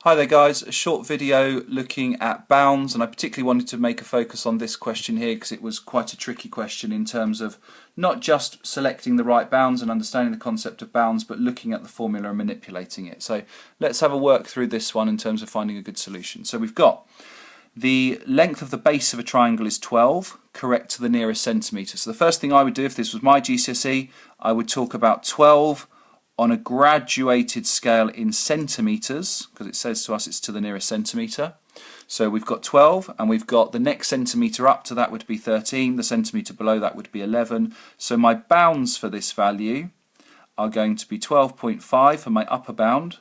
Hi there guys, a short video looking at bounds, and I particularly wanted to make a focus on this question here because it was quite a tricky question in terms of not just selecting the right bounds and understanding the concept of bounds, but looking at the formula and manipulating it. So let's have a work through this one in terms of finding a good solution. So we've got the length of the base of a triangle is 12, correct to the nearest centimetre. So the first thing I would do if this was my GCSE, I would talk about 12 on a graduated scale in centimetres, because it says to us it's to the nearest centimetre. So we've got 12, and we've got the next centimetre up to that would be 13, the centimetre below that would be 11. So my bounds for this value are going to be 12.5 for my upper bound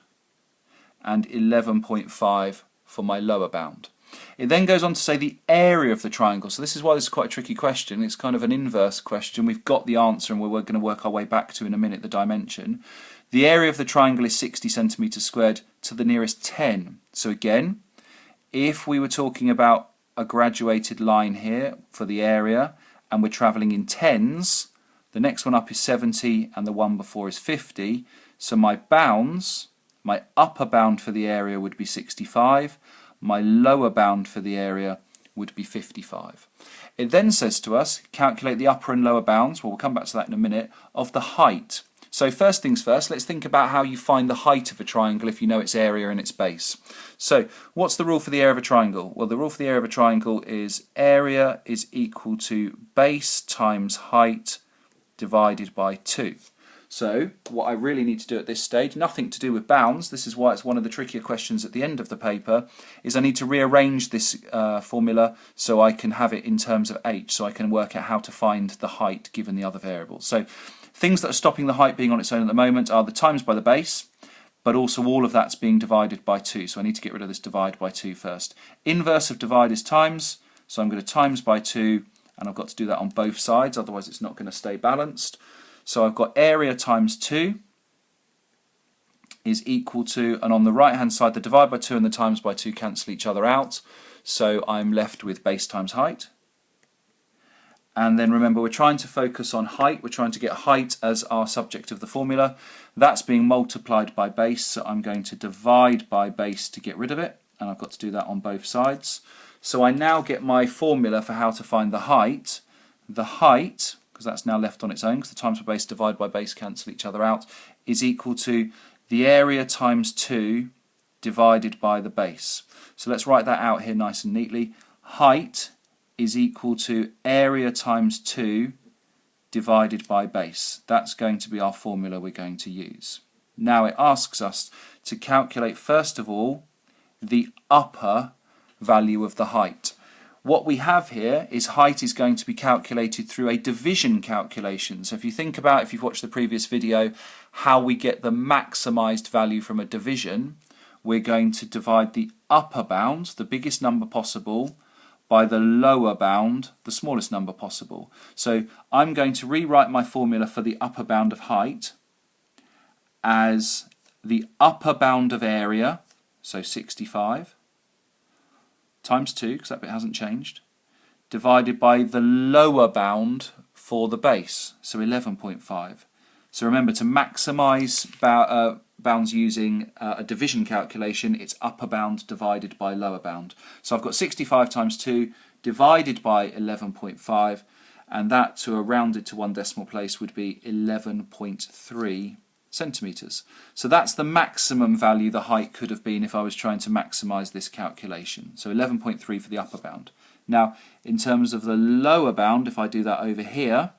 and 11.5 for my lower bound. It then goes on to say the area of the triangle. So this is why this is quite a tricky question. It's kind of an inverse question. We've got the answer and we're going to work our way back to in a minute the dimension. The area of the triangle is 60 centimetres squared to the nearest 10. So again, if we were talking about a graduated line here for the area and we're travelling in tens, the next one up is 70 and the one before is 50. So my bounds, my upper bound for the area would be 65. My lower bound for the area would be 55. It then says to us, calculate the upper and lower bounds, well we'll come back to that in a minute, of the height. So first things first, let's think about how you find the height of a triangle if you know its area and its base. So what's the rule for the area of a triangle? Well, the rule for the area of a triangle is area is equal to base times height divided by 2. So what I really need to do at this stage, nothing to do with bounds, this is why it's one of the trickier questions at the end of the paper, is I need to rearrange this formula so I can have it in terms of h, so I can work out how to find the height given the other variables. So things that are stopping the height being on its own at the moment are the times by the base, but also all of that's being divided by 2, so I need to get rid of this divide by 2 first. Inverse of divide is times, so I'm going to times by 2, and I've got to do that on both sides, otherwise it's not going to stay balanced. So I've got area times 2 is equal to, and on the right hand side the divide by 2 and the times by 2 cancel each other out, so I'm left with base times height. And then remember, we're trying to focus on height, we're trying to get height as our subject of the formula. That's being multiplied by base, so I'm going to divide by base to get rid of it, and I've got to do that on both sides. So I now get my formula for how to find the height. The height, because that's now left on its own, because the times by base divide by base cancel each other out, is equal to the area times 2 divided by the base. So let's write that out here nice and neatly. Height is equal to area times 2 divided by base. That's going to be our formula we're going to use. Now it asks us to calculate first of all the upper value of the height. What we have here is height is going to be calculated through a division calculation. So if you think about, if you've watched the previous video, how we get the maximised value from a division, we're going to divide the upper bound, the biggest number possible, by the lower bound, the smallest number possible. So I'm going to rewrite my formula for the upper bound of height as the upper bound of area, so 65, times 2, because that bit hasn't changed, divided by the lower bound for the base, so 11.5. So remember, to maximise bounds using a division calculation, it's upper bound divided by lower bound. So I've got 65 times 2 divided by 11.5, and that, to a rounded to one decimal place, would be 11.3 centimetres. So that's the maximum value the height could have been if I was trying to maximise this calculation. So 11.3 for the upper bound. Now, in terms of the lower bound, if I do that over here,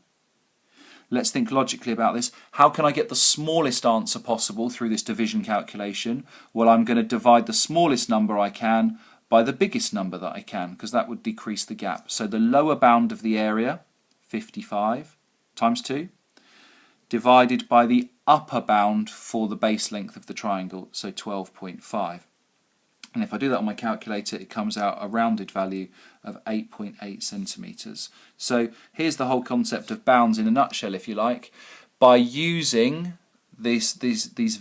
let's think logically about this. How can I get the smallest answer possible through this division calculation? Well, I'm going to divide the smallest number I can by the biggest number that I can, because that would decrease the gap. So the lower bound of the area, 55, times 2, divided by the upper bound for the base length of the triangle, so 12.5. And if I do that on my calculator, it comes out a rounded value of 8.8 centimetres. So here's the whole concept of bounds in a nutshell, if you like. By using these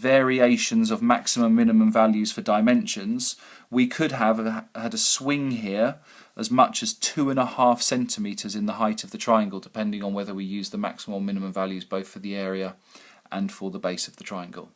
variations of maximum minimum values for dimensions, we could have had a swing here as much as 2.5 centimetres in the height of the triangle, depending on whether we use the maximum or minimum values both for the area and for the base of the triangle.